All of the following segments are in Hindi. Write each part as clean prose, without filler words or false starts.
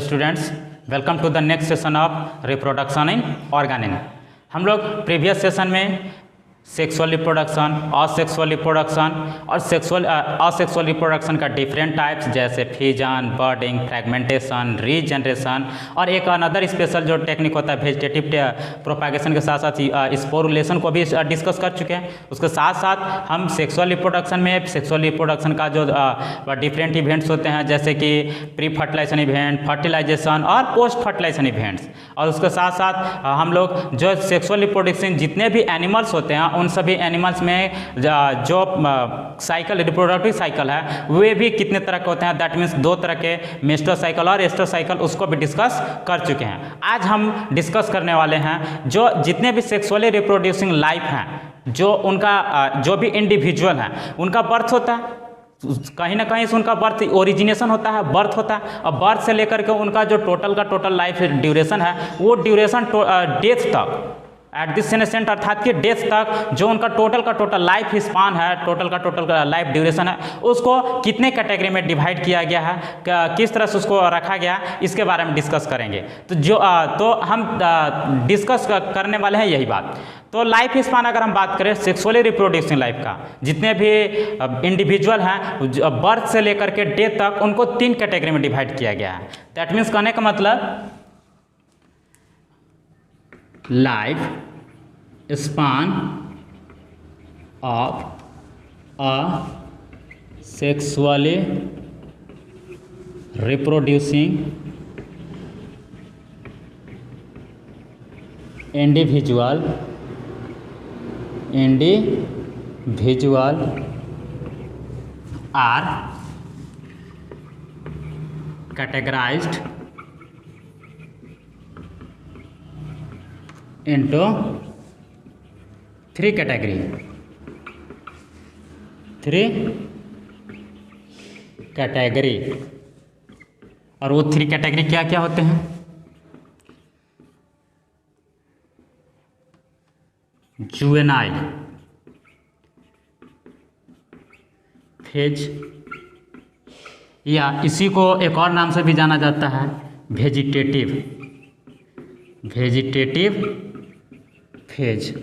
Students, welcome to the next session of reproduction in organism. हम लोग प्रीवियस सेशन में सेक्सुअल रिप्रोडक्शन, असेक्सुअल रिप्रोडक्शन और असेक्सुअल रिप्रोडक्शन का डिफरेंट टाइप्स जैसे फ्यूजन, बर्डिंग, फ्रैगमेंटेशन, रीजनरेशन और एक अनदर स्पेशल जो टेक्निक होता है वेजिटेटिव प्रोपागेशन के साथ साथ स्पोरुलेशन को भी डिस्कस कर चुके हैं। उसके साथ साथ हम सेक्सुअल रिप्रोडक्शन में सेक्सुअल रिप्रोडक्शन का जो डिफरेंट इवेंट्स होते हैं जैसे कि प्री फर्टिलाइजेशन इवेंट, फर्टिलाइजेशन और पोस्ट फर्टिलाइजेशन इवेंट्स, और उसके साथ साथ हम लोग जो सेक्सुअल रिप्रोडक्शन जितने भी एनिमल्स होते हैं उन सभी एनिमल्स में जो साइकिल रिप्रोडक्टिव साइकिल है वे भी कितने तरह के होते हैं, दैट मीन्स दो तरह के मेस्ट्रुअल साइकिल और एस्ट्रल साइकिल, उसको भी डिस्कस कर चुके हैं। आज हम डिस्कस करने वाले हैं जो जितने भी सेक्सुअली रिप्रोड्यूसिंग लाइफ हैं, जो उनका जो भी इंडिविजुअल हैं उनका बर्थ होता है, कहीं ना कहीं से उनका बर्थ ओरिजिनेशन होता है, बर्थ होता है, और बर्थ से लेकर के उनका जो टोटल लाइफ ड्यूरेशन है वो ड्यूरेशन डेथ तक एट दिस इनसेंट अर्थात कि डेथ तक जो उनका टोटल लाइफ स्पान है, टोटल लाइफ ड्यूरेशन है, उसको कितने कैटेगरी में डिवाइड किया गया है, किस तरह से उसको रखा गया, इसके बारे में डिस्कस करेंगे। तो हम डिस्कस करने वाले हैं यही बात। तो लाइफ स्पान अगर हम बात करें सेक्सुअली रिप्रोड्यूसिंग लाइफ का, जितने भी इंडिविजुअल हैं बर्थ से लेकर के डेथ तक उनको 3 कैटेगरी में डिवाइड किया गया है। दैट मीन्स कहने का मतलब life span of a sexually reproducing individual are categorized into 3 category. और वो 3 कैटेगरी क्या क्या होते हैं? जुवेनाइल फेज, या इसी को एक और नाम से भी जाना जाता है वेजिटेटिव फेज।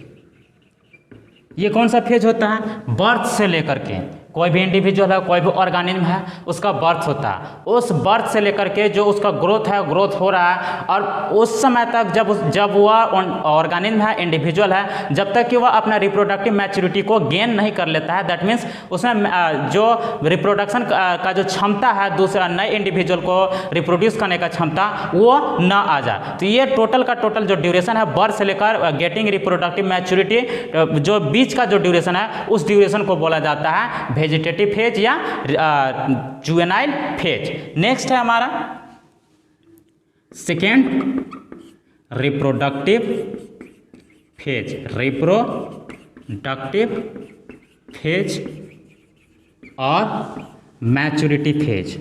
ये कौन सा फेज होता है? बर्थ से लेकर के कोई भी इंडिविजुअल है, कोई भी ऑर्गेनिज्म है, उसका बर्थ होता है। उस बर्थ से लेकर के जो उसका ग्रोथ है, ग्रोथ हो रहा है, और उस समय तक जब वह ऑर्गेनिज्म है, इंडिविजुअल है, जब तक कि वह अपना रिप्रोडक्टिव मैच्योरिटी को गेन नहीं कर लेता है, दैट मीन्स उसमें जो रिप्रोडक्शन का जो क्षमता है दूसरा नए इंडिविजुअल को रिप्रोड्यूस करने का क्षमता वो न आ जाए। तो ये टोटल का टोटल जो ड्यूरेशन है बर्थ से लेकर गेटिंग रिप्रोडक्टिव मैच्योरिटी, जो बीच का जो ड्यूरेशन है उस ड्यूरेशन को बोला जाता है वेजिटेटिव फेज या जुवेनाइल फेज। नेक्स्ट है हमारा सेकेंड रिप्रोडक्टिव फेज और मैच्योरिटी फेज।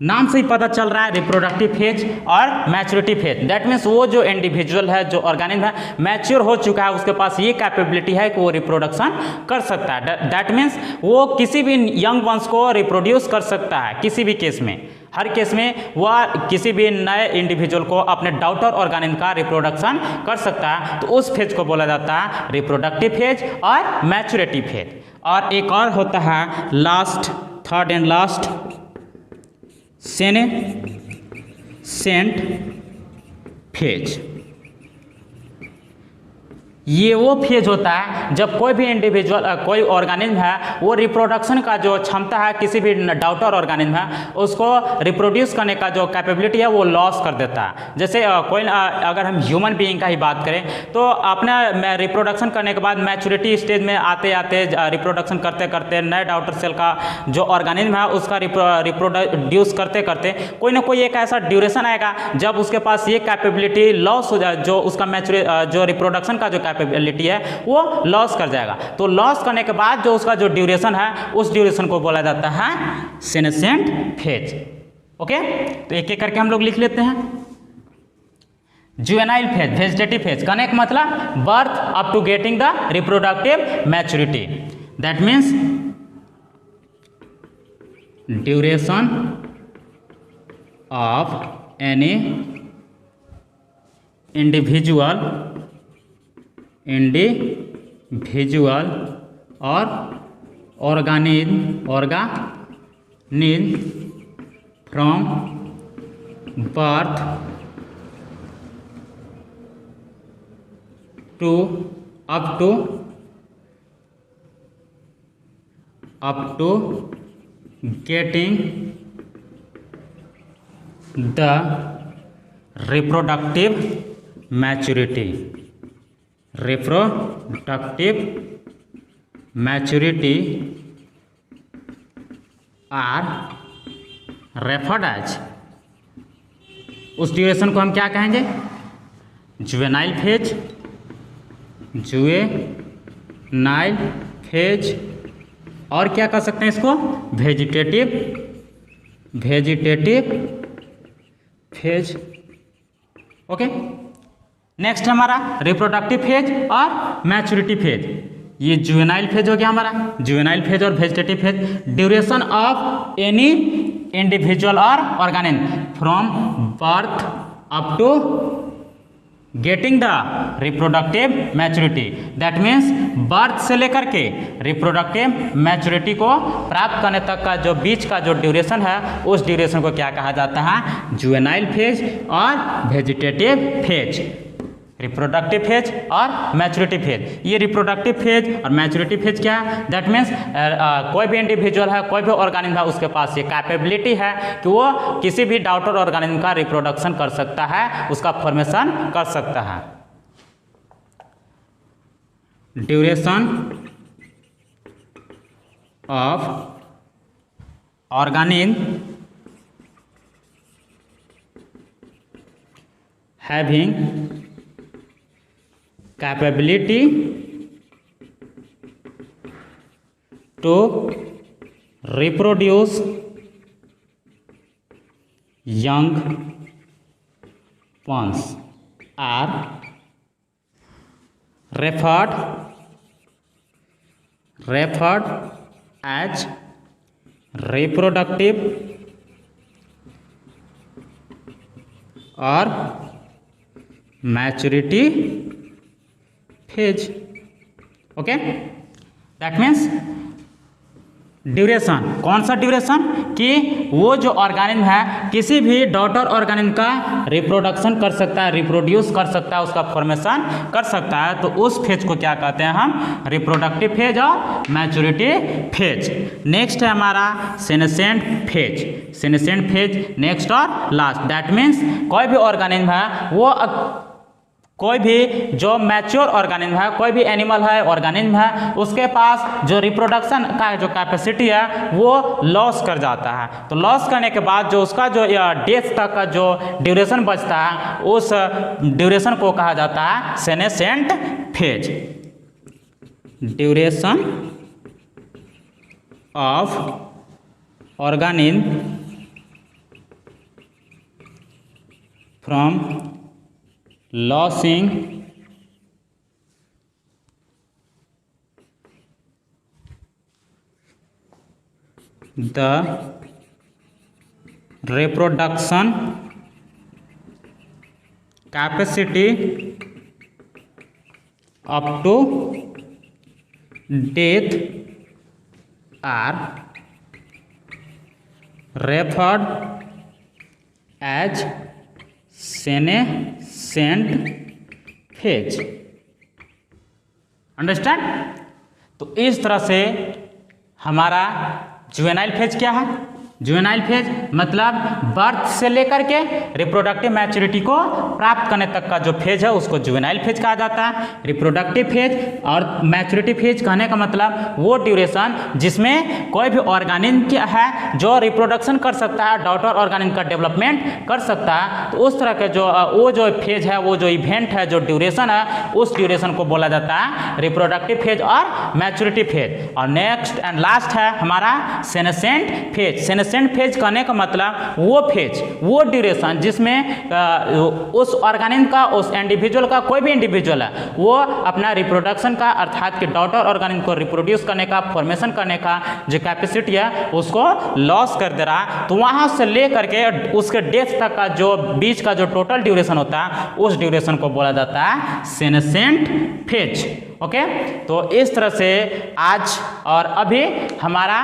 नाम से ही पता चल रहा है रिप्रोडक्टिव फेज और मैच्योरिटी फेज। दैट मीन्स वो जो इंडिविजुअल है, जो ऑर्गेनिज्म है, मैच्योर हो चुका है, उसके पास ये कैपेबिलिटी है कि वो रिप्रोडक्शन कर सकता है। दैट मीन्स वो किसी भी यंग वंस को रिप्रोड्यूस कर सकता है, किसी भी केस में, हर केस में वह किसी भी नए इंडिविजुअल को अपने डॉटर ऑर्गेनिज्म का रिप्रोडक्शन कर सकता है। तो उस फेज को बोला जाता है रिप्रोडक्टिव फेज और मैच्योरिटी फेज। और एक और होता है last, third and last senescent phase. ये वो फेज होता है जब कोई भी इंडिविजुअल, कोई ऑर्गेनिज्म है, वो रिप्रोडक्शन का जो क्षमता है किसी भी डॉटर ऑर्गेनिज्म है उसको रिप्रोड्यूस करने का जो कैपेबिलिटी है वो लॉस कर देता है। जैसे कोई अगर हम ह्यूमन बीइंग का ही बात करें तो अपना रिप्रोडक्शन करने के बाद मैच्योरिटी स्टेज में आते आते रिप्रोडक्शन करते करते नए डॉटर सेल का जो ऑर्गेनिज्म है उसका रिप्रोड्यूस करते करते कोई ना कोई एक ऐसा ड्यूरेशन आएगा जब उसके पास ये कैपेबिलिटी लॉस हो जाए, जो उसका जो रिप्रोडक्शन का जो कैपेबिलिटी है वो लॉस कर जाएगा। तो लॉस करने के बाद जो उसका जो ड्यूरेशन है उस ड्यूरेशन को बोला जाता है सेनेसेंट फेज। ओके, तो एक एक करके हम लोग लिख लेते हैं। जुवेनाइल फेज, वेजिटेटिव फेज, कहने का मतलब birth up to getting the reproductive maturity. That means duration of any individual और organism from birth to up to getting the reproductive maturity are referred as, उस ड्यूरेशन को हम क्या कहेंगे? जुवेनाइल फेज, और क्या कर सकते हैं इसको? Vegetative phase. ओके, नेक्स्ट हमारा रिप्रोडक्टिव फेज और मैच्योरिटी फेज। ये जुवेनाइल फेज हो गया हमारा, जुवेनाइल फेज और vegetative phase. Duration of any individual और organism from birth up to getting the reproductive maturity, that means birth से लेकर के रिप्रोडक्टिव मैच्योरिटी को प्राप्त करने तक का जो बीच का जो ड्यूरेशन है, उस ड्यूरेशन को क्या कहा जाता है? जुवेनाइल फेज और वेजिटेटिव फेज। रिप्रोडक्टिव फेज और मैच्योरिटी फेज। ये रिप्रोडक्टिव फेज और मैच्योरिटी फेज क्या है? दैट मीन्स कोई भी इंडिविजुअल है, कोई भी ऑर्गेनिज्म है, उसके पास ये कैपेबिलिटी है कि वो किसी भी डॉटर ऑर्गेनिज्म का रिप्रोडक्शन कर सकता है, उसका फॉर्मेशन कर सकता है। Duration of organism having capability to reproduce young ones are referred as reproductive or maturity phase. Okay, that means duration, कौन सा ड्यूरेशन? कि वो जो ऑर्गेनिज्म है किसी भी डॉटर ऑर्गेनिज्म का रिप्रोडक्शन कर सकता है, रिप्रोड्यूस कर सकता है, उसका फॉर्मेशन कर सकता है, तो उस फेज को क्या कहते हैं हम? रिप्रोडक्टिव फेज और मैच्योरिटी फेज। नेक्स्ट है हमारा सेनेसेंट फेज, नेक्स्ट और लास्ट। दैट मीन्स कोई भी ऑर्गेनिज्म है, वो कोई भी जो मैच्योर ऑर्गेनिज्म है, कोई भी एनिमल है, ऑर्गेनिज्म है, उसके पास जो रिप्रोडक्शन का जो कैपेसिटी है वो लॉस कर जाता है। तो लॉस करने के बाद जो उसका जो डेथ तक का जो ड्यूरेशन बचता है, उस ड्यूरेशन को कहा जाता है senescent phase. Duration of organism from losing the reproduction capacity up to death are referred as senescent phase. Understand? तो इस तरह से हमारा जुवेनाइल फेज क्या है? जुवेनाइल फेज मतलब बर्थ से लेकर के रिप्रोडक्टिव मैच्योरिटी को प्राप्त करने तक का जो फेज है उसको जुवेनाइल फेज कहा जाता है। रिप्रोडक्टिव फेज और मैच्योरिटी फेज कहने का मतलब वो ड्यूरेशन जिसमें कोई भी ऑर्गेनिज्म क्या है जो रिप्रोडक्शन कर सकता है, डॉटर ऑर्गेनिज्म का डेवलपमेंट कर सकता है, तो उस तरह के जो वो जो फेज है, वो जो इवेंट है, जो ड्यूरेशन है, उस ड्यूरेशन को बोला जाता है रिप्रोडक्टिव फेज और मैच्योरिटी फेज। और नेक्स्ट एंड लास्ट है हमारा सेनेसेंट फेज। सेनेसेंट फेज कहने का मतलब वो फेज, वो ड्यूरेशन जिसमें उस ऑर्गेनिज्म का, उस इंडिविजुअल का, कोई भी इंडिविजुअल है वो अपना रिप्रोडक्शन का अर्थात कि डॉटर ऑर्गेनिज्म को रिप्रोड्यूस करने का, फॉर्मेशन करने का जो कैपेसिटी है उसको लॉस कर दे रहा है। तो वहाँ से ले करके उसके डेथ तक का जो बीच का जो टोटल ड्यूरेशन होता है उस ड्यूरेशन को बोला जाता है सेनेसेंट फेज। ओके, तो इस तरह से आज और अभी हमारा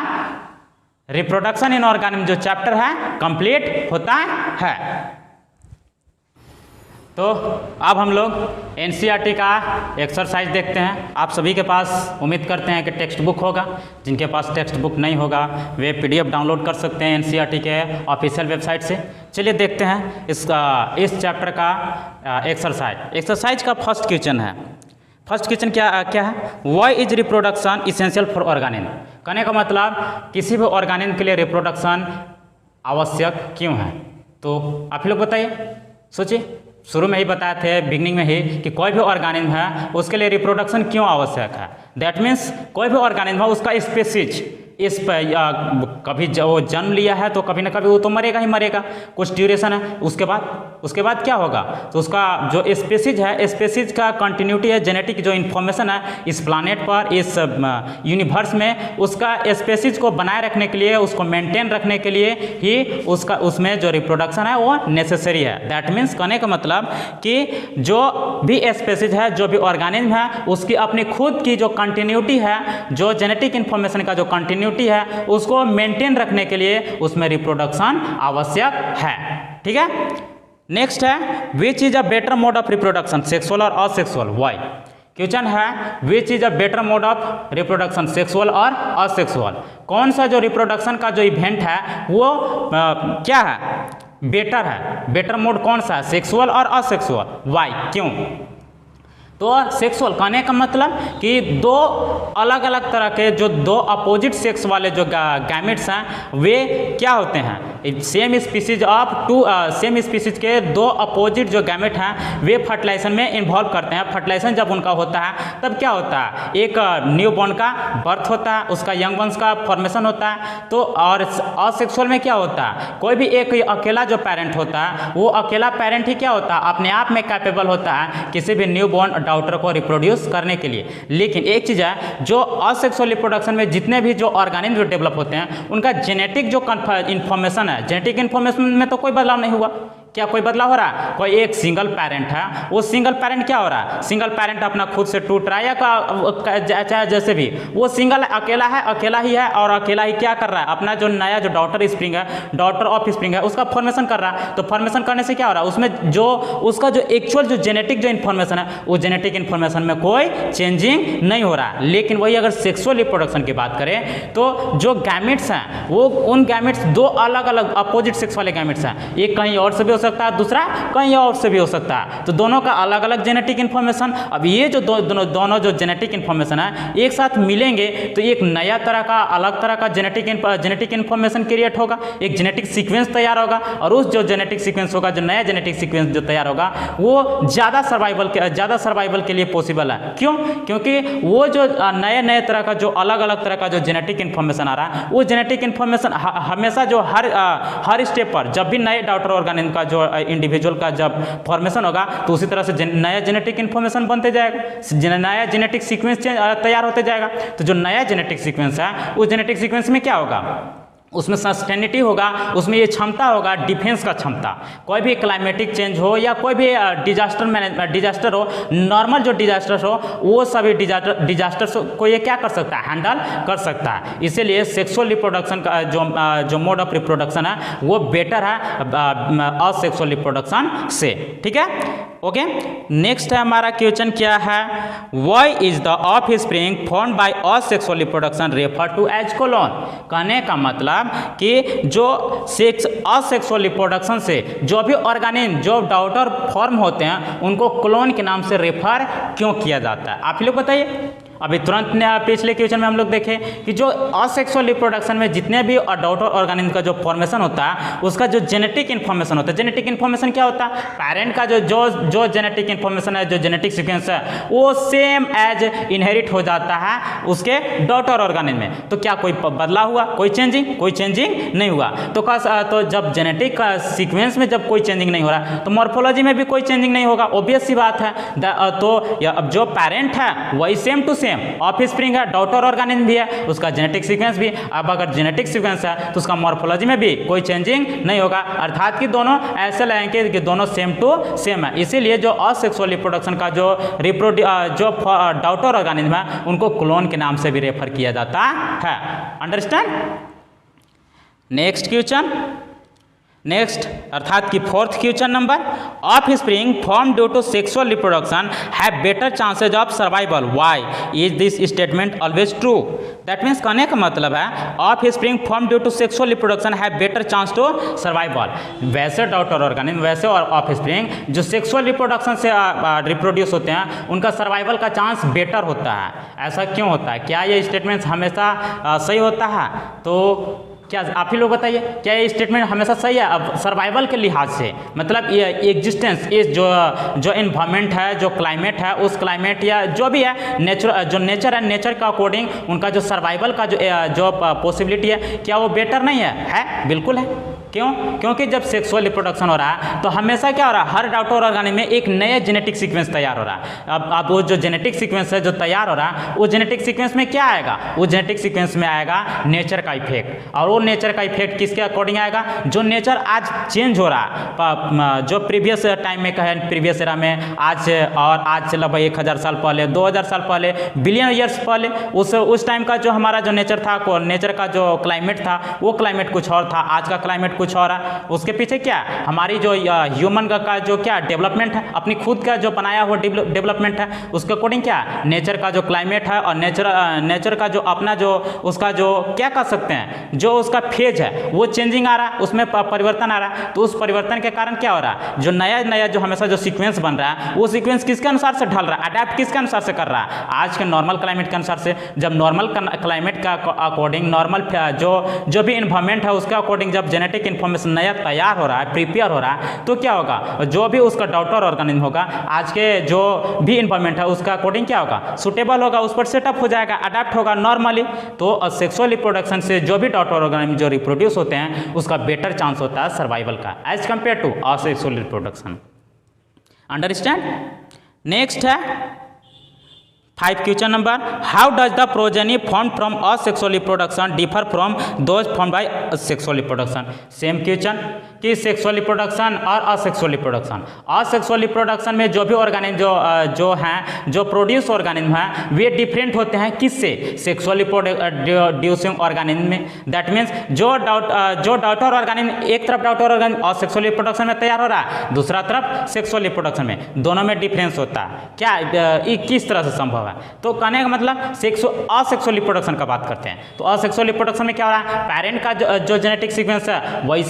रिप्रोडक्शन इन ऑर्गेनिज्म जो चैप्टर है कंप्लीट होता है। तो अब हम लोग एनसीईआरटी का एक्सरसाइज देखते हैं। आप सभी के पास उम्मीद करते हैं कि टेक्स्ट बुक होगा। जिनके पास टेक्स्ट बुक नहीं होगा वे पीडीएफ डाउनलोड कर सकते हैं एनसीईआरटी के ऑफिशियल वेबसाइट से। चलिए देखते हैं इस चैप्टर का एक्सरसाइज का फर्स्ट क्वेश्चन है। फर्स्ट क्वेश्चन क्या है? Why is reproduction essential for organism? कहने का मतलब किसी भी ऑर्गेनिज्म के लिए रिप्रोडक्शन आवश्यक क्यों है? तो आप लोग बताइए, सोचिए। शुरू में ही बताए थे, बिगनिंग में ही, कि कोई भी ऑर्गेनिज्म है उसके लिए रिप्रोडक्शन क्यों आवश्यक है। दैट मीन्स कोई भी ऑर्गेनिज्म है उसका स्पीशीज इस पर कभी वो जन्म लिया है तो कभी ना कभी वो तो मरेगा ही मरेगा, कुछ ड्यूरेशन है। उसके बाद क्या होगा? तो उसका जो स्पीशीज है, स्पीशीज का कंटिन्यूटी है, जेनेटिक जो इन्फॉर्मेशन है इस प्लानेट पर, इस यूनिवर्स में, उसका स्पीशीज को बनाए रखने के लिए, उसको मेंटेन रखने के लिए ही उसमें जो रिप्रोडक्शन है वो नेसेसरी है। दैट मीन्स कहने का मतलब कि जो भी स्पीशीज है, जो भी ऑर्गेनिज्म है, उसकी अपनी खुद की जो कंटिन्यूटी है, जो जेनेटिक इन्फॉर्मेशन का जो कंटिन्यूटी है उसको मेंटेन रखने के लिए उसमें रिप्रोडक्शन आवश्यक है। ठीक है, नेक्स्ट है which is a better mode of reproduction, sexual और असेक्सुअल? व्हाई? क्वेश्चन है which is a better mode of reproduction, sexual और असेक्सुअल? कौन सा जो रिप्रोडक्शन का जो इवेंट है वो क्या है? बेटर है। बेटर मोड कौन सा है, सेक्सुअल और असेक्सुअल? व्हाई? क्यों? तो सेक्सुअल कहने का मतलब कि दो अलग अलग तरह के जो दो अपोजिट सेक्स वाले जो गैमेट्स हैं वे क्या होते हैं? सेम स्पीसीज के दो अपोजिट जो गैमेट हैं वे फर्टिलाइजेशन में इन्वॉल्व करते हैं। फर्टिलाइजेशन जब उनका होता है तब क्या होता है? एक न्यू बॉर्न का बर्थ होता है, उसका यंग वंस का फॉर्मेशन होता है। तो और असेक्सुअल में क्या होता है? कोई भी एक अकेला जो पेरेंट होता है वो अकेला पेरेंट ही क्या होता है? अपने आप में कैपेबल होता है किसी भी न्यू बॉर्न डॉटर को रिप्रोड्यूस करने के लिए। लेकिन एक चीज़ है, जो असेक्सुअल रिप्रोडक्शन में जितने भी जो ऑर्गेनिज्म जो डेवलप होते हैं उनका जेनेटिक जो इन्फॉर्मेशन है, जेनेटिक इन्फॉर्मेशन में तो कोई बदलाव नहीं हुआ। क्या कोई बदलाव हो रहा है? कोई एक सिंगल पेरेंट है, वो सिंगल पेरेंट क्या हो रहा है? सिंगल पेरेंट अपना खुद से टूट रहा है या चाहे जैसे भी वो सिंगल अकेला है, अकेला ही है और अकेला ही क्या कर रहा है? अपना जो नया जो डॉटर स्प्रिंग है, डॉटर ऑफ स्प्रिंग है, उसका फॉर्मेशन कर रहा है। तो फॉर्मेशन करने से क्या हो रहा है? उसमें जो उसका जो एक्चुअल जो जेनेटिक जो इन्फॉर्मेशन है वो जेनेटिक इन्फॉर्मेशन में कोई चेंजिंग नहीं हो रहा है। लेकिन वही अगर सेक्सुअल रिप्रोडक्शन की बात करें तो जो गैमेट्स हैं वो उन गैमेट्स दो अलग अलग अपोजिट सेक्स वाले गैमेट्स हैं, एक कहीं और से भी सकता है, दूसरा कहीं और से भी हो सकता है। तो दोनों का अलग अलग जेनेटिक इन्फॉर्मेशन। अब ये जो दोनों जो जेनेटिक इन्फॉर्मेशन है एक साथ मिलेंगे तो एक नया तरह का, अलग तरह का जेनेटिक इन्फॉर्मेशन क्रिएट होगा, एक जेनेटिक सीक्वेंस तैयार होगा। और उस जो जेनेटिक सीक्वेंस होगा, जो नया जेनेटिक सीक्वेंस जो तैयार होगा वो ज़्यादा सर्वाइवल के लिए पॉसिबल है। क्यों? क्योंकि वो जो नए तरह का जो अलग अलग तरह का जो जेनेटिक इन्फॉर्मेशन आ रहा है वो जेनेटिक इन्फॉर्मेशन हमेशा जो हर स्टेप पर जब भी नए डॉटर ऑर्गेनिज्म का जो इंडिविजुअल का जब फॉर्मेशन होगा तो उसी तरह से नया जेनेटिक इन्फॉर्मेशन बनते जाएगा, नया जेनेटिक सीक्वेंस तैयार होते जाएगा। तो जो नया जेनेटिक सीक्वेंस है उस जेनेटिक सीक्वेंस में क्या होगा? उसमें सस्टेनिटी होगा, उसमें ये क्षमता होगा, डिफेंस का क्षमता। कोई भी क्लाइमेटिक चेंज हो या कोई भी डिजास्टर हो, नॉर्मल जो डिजास्टर हो वो सभी डिजास्टर्स को ये क्या कर सकता है? हैंडल कर सकता है। इसीलिए सेक्सुअल रिप्रोडक्शन का जो मोड ऑफ रिप्रोडक्शन है वो बेटर है असेक्सुअल रिप्रोडक्शन से। ठीक है, ओके। नेक्स्ट है हमारा क्वेश्चन क्या है? Why is the offspring formed by asexual reproduction refer to as clone? कहने का मतलब कि जो असेक्सुअल रिप्रोडक्शन से जो भी ऑर्गेनिज्म जो डॉटर फॉर्म होते हैं उनको क्लोन के नाम से रेफर क्यों किया जाता है? आप लोग बताइए। अभी तुरंत पिछले क्वेश्चन में हम लोग देखें कि जो असेक्सुअल रिप्रोडक्शन में जितने भी डॉटर ऑर्गेनिज्म का जो फॉर्मेशन होता है उसका जो जेनेटिक इन्फॉर्मेशन होता है, जेनेटिक इन्फॉर्मेशन क्या होता है, पेरेंट का जो जेनेटिक इन्फॉर्मेशन है, जो जेनेटिक सीक्वेंस है वो सेम एज इनहेरिट हो जाता है उसके डॉटर ऑर्गेनिज्म में। तो क्या कोई बदलाव हुआ, कोई चेंजिंग नहीं हुआ। तो जब जेनेटिक सीक्वेंस में जब कोई चेंजिंग नहीं हो रहा तो मॉर्फोलॉजी में भी कोई चेंजिंग नहीं होगा, ऑब्वियस सी बात है। तो अब जो पेरेंट है वही सेम टू सेम ऑफस्प्रिंग है, डॉटर ऑर्गेनिज्म भी है, उसका जेनेटिक सीक्वेंस भी। अब अगर जेनेटिक सीक्वेंस है तो उसका मॉर्फोलॉजी में भी कोई चेंजिंग नहीं होगा, अर्थात कि दोनों ऐसे लगेंगे कि दोनों सेम टू सेम है। इसीलिए जो असेक्सुअल रिप्रोडक्शन का जो डॉटर ऑर्गेनिज्म है उनको क्लोन के नाम से भी रेफर किया जाता है। अंडरस्टैंड। नेक्स्ट क्वेश्चन, नेक्स्ट अर्थात कि fourth question number, offspring form due to sexual reproduction have better chances of survival, why is this statement always true. That means कहने का मतलब है offspring form due to sexual reproduction have better chance to survival. वैसे डॉटर ऑर्गेनिज्म, वैसे और ऑफस्प्रिंग जो सेक्सुअल रिप्रोडक्शन से रिप्रोड्यूस होते हैं उनका सर्वाइवल का चांस बेटर होता है। ऐसा क्यों होता है, क्या ये स्टेटमेंट हमेशा सही होता है? तो क्या आप ही लोग बताइए, क्या ये स्टेटमेंट हमेशा सही है? अब सर्वाइवल के लिहाज से मतलब ये एग्जिस्टेंस, इस जो इन्वायरमेंट है, जो क्लाइमेट है, उस क्लाइमेट या जो भी है नेचर है, नेचर का अकॉर्डिंग उनका जो सर्वाइवल का जो पॉसिबिलिटी है क्या वो बेटर नहीं है? बिल्कुल है। क्यों? क्योंकि जब सेक्सुअल रिप्रोडक्शन हो रहा है तो हमेशा क्या हो रहा है, हर डॉटर ऑर्गेनिज्म में एक नया जेनेटिक सीक्वेंस तैयार हो रहा है। अब वो जो जेनेटिक सीक्वेंस है जो तैयार हो रहा है वो जेनेटिक सीक्वेंस में क्या आएगा, वो जेनेटिक सीक्वेंस में आएगा नेचर का इफेक्ट। और वो नेचर का इफेक्ट किसके अकॉर्डिंग आएगा, जो नेचर आज चेंज हो रहा है, जो प्रीवियस टाइम में कहें, प्रीवियस एरा में आज से लगभग 1000 साल पहले, 2000 साल पहले, बिलियन ईयर्स पहले उस टाइम का जो हमारा जो नेचर था, नेचर का जो क्लाइमेट था वो क्लाइमेट कुछ और था, आज का क्लाइमेट कुछ और है। उसके पीछे क्या हमारी जो ह्यूमन का जो क्या डेवलपमेंट है, अपनी खुद का जो बनाया हुआ डेवलपमेंट है उसके अकॉर्डिंग क्या नेचर का जो क्लाइमेट है और नेचर का जो अपना जो उसका जो क्या कह सकते हैं जो उसका फेज है वो चेंजिंग आ रहा है, उसमें परिवर्तन आ रहा है। तो उस परिवर्तन के कारण क्या हो रहा है, जो नया जो हमेशा जो सीक्वेंस बन रहा है वो सीक्वेंस किसके अनुसार से ढल रहा है, अडेप्ट किसके अनुसार से कर रहा है, आज के नॉर्मल क्लाइमेट के अनुसार से। जब नॉर्मल क्लाइमेट का अकॉर्डिंग नॉर्मल जो भी इन्वायरमेंट है उसके अकॉर्डिंग जब जेनेटिक इन्फॉर्मेशन नया तैयार हो रहा है, प्रिपेयर हो रहा है, तो क्या होगा, जो भी उसका डॉटर ऑर्गेनिज्म होगा आज के जो भी इन्वायरमेंट है उसका अकॉर्डिंग क्या होगा, सुटेबल होगा, उस पर सेटअप हो जाएगा, अडेप्ट होगा नॉर्मली। तो सेक्सुअल रिप्रोडक्शन से जो भी डॉटर ऑर्गेनिज्म जो रिप्रोड्यूस होते हैं उसका बेटर चांस होता है सर्वाइवल का as compare to asexual reproduction. Understand. Next है 5 question number, how does the progeny form from asexual reproduction differ from those form by sexual reproduction. Same question कि सेक्सुअल रिप्रोडक्शन और असेक्सुअल रिप्रोडक्शन। असेक्सुअल रिप्रोडक्शन में जो भी ऑर्गेनिज्म जो हैं जो प्रोड्यूस ऑर्गेनिज्म हैं वे डिफरेंट होते हैं किससे, सेक्सुअल रिप्रोड्यूसिंग ऑर्गेनिज्म में। दैट मीन्स जो डॉटर ऑर्गेनिज्म एक तरफ डॉटर ऑर्गेनिज्म असेक्सुअल रिप्रोडक्शन में तैयार हो रहा है, दूसरा तरफ सेक्सुअल रिप्रोडक्शन में, दोनों में डिफरेंस होता है। क्या ये किस तरह से संभव है? तो कहने का मतलब असेक्सुअल रिप्रोडक्शन का बात करते हैं तो असेक्सुअल रिप्रोडक्शन में क्या हो रहा है, पेरेंट का जो जेनेटिक सीक्वेंस है वही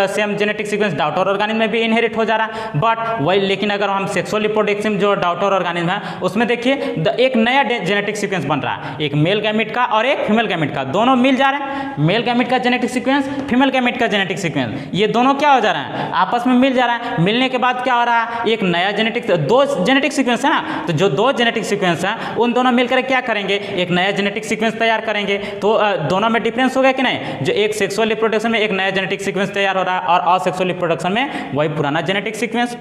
same genetic sequence daughter organism में भी इनहेरिट हो जा रहा है। बट वही लेकिन अगर हम सेक्सुअल रिप्रोडक्शन जो डॉटर ऑर्गेनिज्म है उसमें देखिए एक नया जेनेटिक सीक्वेंस बन रहा है, एक मेल गैमेट का और एक फीमेल गैमेट का, दोनों मिल जा रहे हैं। मेल गैमेट का जेनेटिक सीक्वेंस, फीमेल गैमेट का जेनेटिक सीक्वेंस, ये दोनों क्या हो जा रहा है, आपस में मिल जा रहा है। मिलने के बाद क्या हो रहा है, एक नया दो जेनेटिक सीक्वेंस है ना, तो जो दो जेनेटिक सीक्वेंस है उन दोनों मिलकर क्या करेंगे, एक नया जेनेटिक सीक्वेंस तैयार करेंगे। तो दोनों में डिफरेंस हो गया कि नहीं, जो एक सेक्सुअल रिप्रोडक्शन में एक नया जेनेटिक सीक्वेंस तैयार हो रहा है और असेक्सुअल रिप्रोडक्शन में वही पुराना जेनेटिक सीक्वेंस।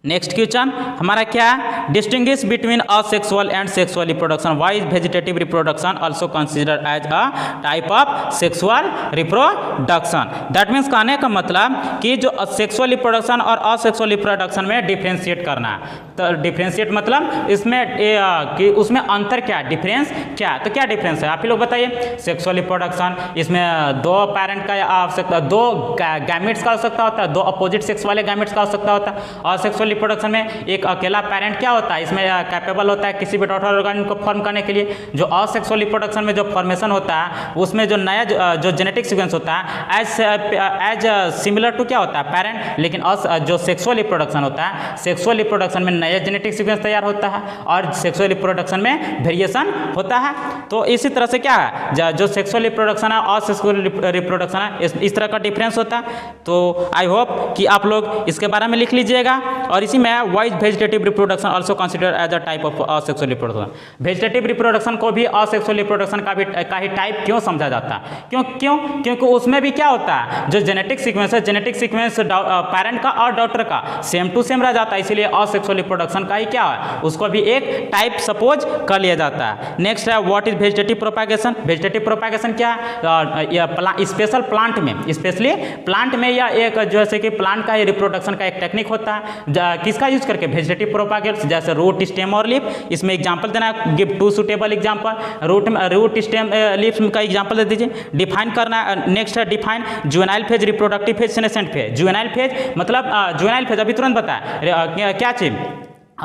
नेक्स्ट क्वेश्चन हमारा क्या है, distinguish between asexual and sexual reproduction, why is vegetative reproduction also considered as a type of sexual reproduction. That means कहने का मतलब कि जो सेक्सुअल रिप्रोडक्शन और असेक्सुअल रिप्रोडक्शन में डिफ्रेंशिएट करना है। तो डिफ्रेंशिएट मतलब इसमें कि उसमें अंतर क्या, डिफरेंस क्या, तो क्या डिफरेंस है आप ही लोग बताइए। सेक्सुअल रिप्रोडक्शन इसमें दो पेरेंट का आवश्यकता, दो गैमेट्स का आवश्यकता होता है, दो अपोजिट सेक्स वाले गैमेट्स का आवश्यकता होता है। असेक्सुअल रिप्रोडक्शन में एक अकेला पेरेंट क्या होता है, इसमें कैपेबल होता है किसी भी डॉटर ऑर्गेनिज्म को फॉर्म करने के लिए। जो असेक्सुअल रिप्रोडक्शन में जो फॉर्मेशन होता है उसमें जो नया जो जेनेटिक सीक्वेंस होता है एज सिमिलर टू क्या होता है पेरेंट, लेकिन जो सेक्सुअल रिप्रोडक्शन होता है, सेक्सुअल रिप्रोडक्शन में नया जेनेटिक सीक्वेंस तैयार होता है और सेक्सुअल रिप्रोडक्शन में वेरिएशन होता है। तो इसी तरह से क्या है, जो सेक्सुअल रिप्रोडक्शन है और सेक्सुअल रिप्रोडक्शन है इस तरह का डिफरेंस होता है। तो आई होप कि आप लोग इसके बारे में लिख लीजिएगा। और इसी में why's vegetative reproduction also consider as a type of asexual reproduction. Vegetative reproduction को भी असेक्सुअल रिप्रोडक्शन का ही टाइप क्यों समझा जाता है, क्योंकि उसमें भी क्या होता है, जो जेनेटिक सीक्वेंस है, जेनेटिक सीक्वेंस पेरेंट का और डॉटर का सेम टू सेम रह जाता है, इसलिए असेक्सुअल रिप्रोडक्शन का ही क्या है, उसको भी एक टाइप सपोज कर लिया जाता है। नेक्स्ट है what is vegetative propagation. Vegetative propagation क्या है, स्पेशल प्लांट में, स्पेशली प्लांट में या एक जैसे कि प्लांट का रिप्रोडक्शन का एक टेक्निक होता है किसका यूज करके, वेजिटेटिव प्रोपागेशन, जैसे रूट स्टेम और लीफ। इसमें एग्जांपल देना है, give 2 suitable example. Root stem leaf का एग्जांपल दे दीजिए। डिफाइन करना, नेक्स्ट है define juvenile phase, reproductive phase, senescent phase. Juvenile phase मतलब जुवेनाइल फेज अभी तुरंत बताया क्या चीज,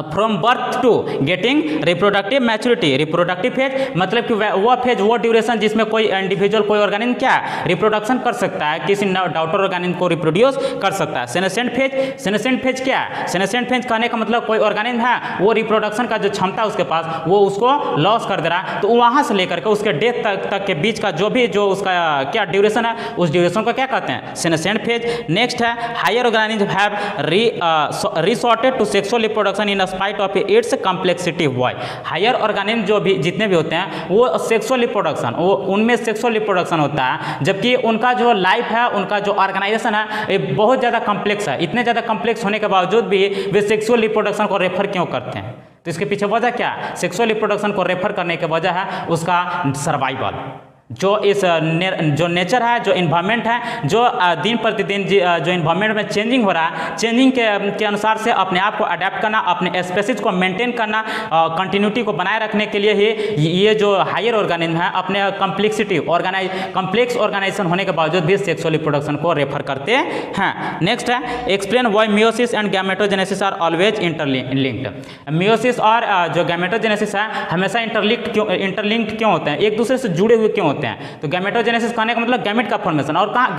from birth to getting reproductive maturity. Reproductive phase मतलब कि वो फेज, वो ड्यूरेशन जिसमें कोई इंडिविजुअल, कोई ऑर्गेनिज्म क्या रिप्रोडक्शन कर सकता है, किसी डॉटर ऑर्गेनिज्म को रिप्रोड्यूस कर सकता है। सेनेसेंट फेज, सेनेसेंट फेज क्या है, सेनेसेंट फेज कहने का मतलब कोई ऑर्गेनिज्म है वो रिप्रोडक्शन का जो क्षमता उसके पास वो उसको लॉस कर दे रहा है, तो वहाँ से लेकर के उसके डेथ तक के बीच का जो उसका क्या ड्यूरेशन है, उस ड्यूरेशन को क्या कहते हैं, सेनेसेंट फेज। नेक्स्ट है higher organism have resorted to sexual reproduction in spite of its complexity why. Higher organism जो भी जितने भी होते हैं वो सेक्सुअल रिप्रोडक्शन, वो उनमें सेक्सुअल रिप्रोडक्शन होता है, जबकि उनका जो लाइफ है, उनका जो ऑर्गेनाइजेशन है ये बहुत ज़्यादा कॉम्प्लेक्स है। इतने ज़्यादा कॉम्प्लेक्स होने के बावजूद भी वे सेक्सुअल रिप्रोडक्शन को रेफर क्यों करते हैं, तो इसके पीछे वजह क्या, सेक्सुअल रिप्रोडक्शन को रेफर करने की वजह है उसका सर्वाइवल। जो नेचर है, जो इन्वायरमेंट है, जो दिन प्रतिदिन जो इन्वायरमेंट में चेंजिंग हो रहा है, चेंजिंग के अनुसार से अपने आप को अडेप्ट करना, अपने स्पेसीज को मेंटेन करना, कंटिन्यूटी को बनाए रखने के लिए ही ये जो हायर ऑर्गेनिज्म है अपने कॉम्प्लेक्सिटी कॉम्प्लेक्स ऑर्गेनाइजेशन होने के बावजूद भी सेक्सुअल रिप्रोडक्शन को रेफर करते हैं। नेक्स्ट है explain why meiosis and gametogenesis are always interlinked. Meiosis और जो गैमेटोजेनेसिस है हमेशा इंटरलिंक्ड क्यों होते हैं, एक दूसरे से जुड़े हुए क्यों होते हैं। तो गैमेटोजेनेसिस कहने का मतलब गैमेट का फॉर्मेशन, और कहाँ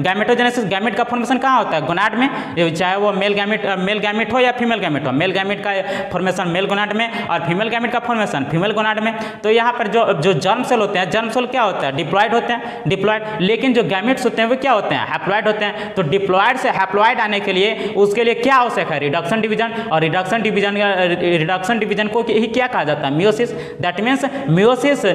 गैमेटोजेनेसिस, गैमेट का फॉर्मेशन कहाँ होता है, गोनाड में, चाहे वो मेल गैमेट हो या फीमेल गैमेट हो। मेल गैमेट का फॉर्मेशन मेल गोनाड में और फीमेल गैमेट का फॉर्मेशन फीमेल गोनाड में। तो यहाँ पर जो जर्म सेल होते हैं, जर्म सेल क्या होता है, डिप्लॉयड होते हैं, डिप्लॉयड। लेकिन जो गैमेट्स होते हैं वो क्या होते हैं, हैप्लॉयड होते हैं। तो डिप्लॉयड से हैप्लॉयड आने के लिए उसके लिए क्या आवश्यक है, रिडक्शन डिवीजन, और रिडक्शन डिवीजन को ही क्या कहा जाता है, meiosis. That means meiosis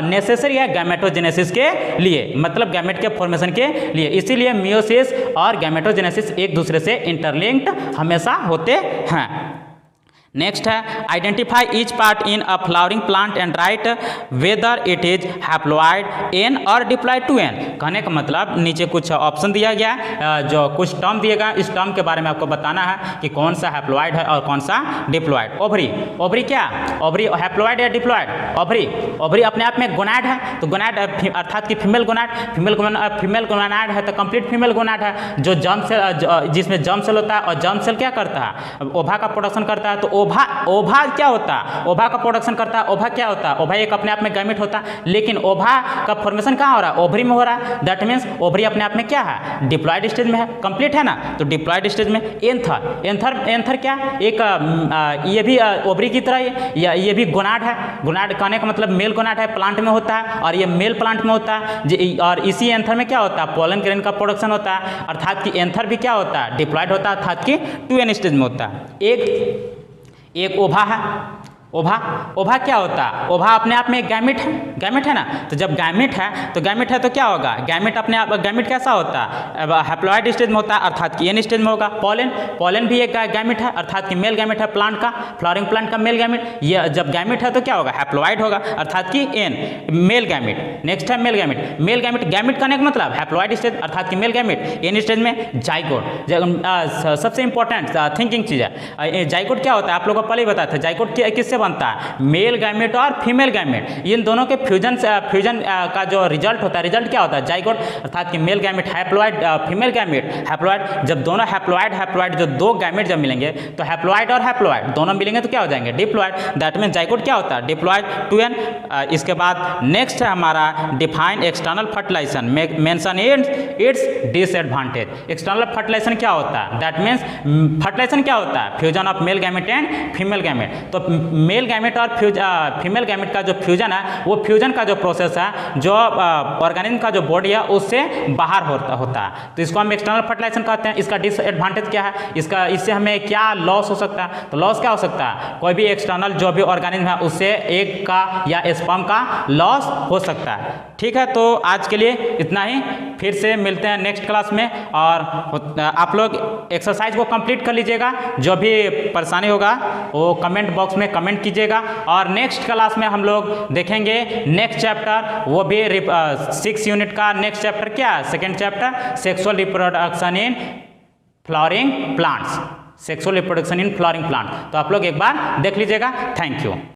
necessary है गैमेटोजेनेसिस के लिए, मतलब गैमेट के फॉर्मेशन के लिए। इसीलिए मियोसिस और गैमेटोजेनेसिस एक दूसरे से इंटरलिंक्ड हमेशा होते हैं। नेक्स्ट है identify each part in a flowering plant and write whether it is haploid n और डिप्लॉयड टू एन। कहने का मतलब नीचे कुछ ऑप्शन दिया गया, जो कुछ टर्म दिए गए, इस टर्म के बारे में आपको बताना है कि कौन सा हैप्लॉयड है और कौन सा डिप्लॉयड। ओवरी, ओवरी क्या, ओवरी हैप्लॉयड या डिप्लॉयड, ओवरी, ओवरी अपने आप में गोनाड है, तो गोनाड अर्थात कि फीमेल गोनाड, फीमेल गोनाड है तो कंप्लीट फीमेल गोनाड है। जो जर्म सेल, जिसमें जर्म सेल होता है, और जर्म सेल क्या करता है, ओभा का प्रोडक्शन करता है। तो ओभा क्या होता है, ओभा का प्रोडक्शन करता है। ओभा क्या होता है, ओभा एक अपने आप में गैमेट होता है, लेकिन ओभा का फॉर्मेशन कहाँ हो रहा है, ओवरी में हो रहा है। दैट मीन्स ओवरी अपने आप में क्या है, डिप्लॉयड स्टेज में है, कंप्लीट है ना। तो डिप्लॉयड स्टेज में एंथर क्या, एक ये भी ओवरी की तरह ये भी गोनाड है। गोनाड कहने का मतलब मेल गोनाड है, प्लांट में होता है, और ये मेल प्लांट में होता है। और इसी एंथर में क्या होता है, पोलन ग्रेन का प्रोडक्शन होता है, अर्थात कि एंथर भी क्या होता है, डिप्लॉयड होता है, अर्थात कि 2n स्टेज में होता है। एक ओभा है, ओभा क्या होता है, ओभा अपने आप में एक गैमेट है ना। तो जब गैमेट है तो क्या होगा, गैमेट अपने आप, गैमेट कैसा होता है, हैप्लॉयड स्टेज में होता है, अर्थात कि एन स्टेज में होगा। पोलन भी एक गैमेट है, अर्थात कि मेल गैमेट है, प्लांट का, फ्लावरिंग प्लांट का मेल गैमेट। ये जब गैमेट है तो क्या होगा, हैप्लॉयड होगा, अर्थात कि एन, मेल गैमेट। नेक्स्ट है मेल गैमेट, गैमेट करने का मतलब हैप्लॉयड स्टेज, अर्थात कि मेल गैमेट। एन स्टेज में जाइगोट, सबसे इंपॉर्टेंट थिंकिंग चीज़ है जाइगोट। क्या होता है, आप लोगों को पहले ही बताया था, जाइगोट किससे बनता है मेल गैमेट और फीमेल गैमेट, इन दोनों के फ्यूजन का जो रिजल्ट होता है, रिजल्ट क्या होता है, जाइगोट, अर्थात कि male gamete haploid, female gamete haploid. जब दोनों हैप्लॉइड जो दो गैमेट जब मिलेंगे तो हैप्लॉइड और हैप्लॉइड दोनों मिलेंगे तो क्या हो जाएंगे, डिप्लॉइड। दैट मीन जाइगोट क्या होता है, डिप्लॉइड 2n। इसके बाद नेक्स्ट है हमारा define external fertilisation, mention its disadvantage. External fertilisation क्या होता है, दैट मीन्स फर्टिलाइजेशन क्या होता है, fusion of male gamete and female gamete. तो मेल गैमेट और फीमेल गैमेट का जो फ्यूजन है, वो फ्यूजन का जो प्रोसेस है जो ऑर्गेनिज्म का जो बॉडी है उससे बाहर होता है, तो इसको हम एक्सटर्नल फर्टिलाइजेशन कहते हैं। इसका डिसएडवांटेज क्या है, इससे हमें क्या लॉस हो सकता है, तो लॉस क्या हो सकता है, कोई भी एक्सटर्नल जो भी ऑर्गेनिज्म है उससे एग का या स्पर्म का लॉस हो सकता है। ठीक है, तो आज के लिए इतना ही, फिर से मिलते हैं नेक्स्ट क्लास में। और आप लोग एक्सरसाइज को कंप्लीट कर लीजिएगा, जो भी परेशानी होगा वो कमेंट बॉक्स में कमेंट कीजिएगा। और नेक्स्ट क्लास में हम लोग देखेंगे नेक्स्ट चैप्टर, वो भी 6 यूनिट का नेक्स्ट चैप्टर क्या है, second chapter, sexual reproduction in flowering plants, sexual reproduction in flowering plant. तो आप लोग एक बार देख लीजिएगा। Thank you.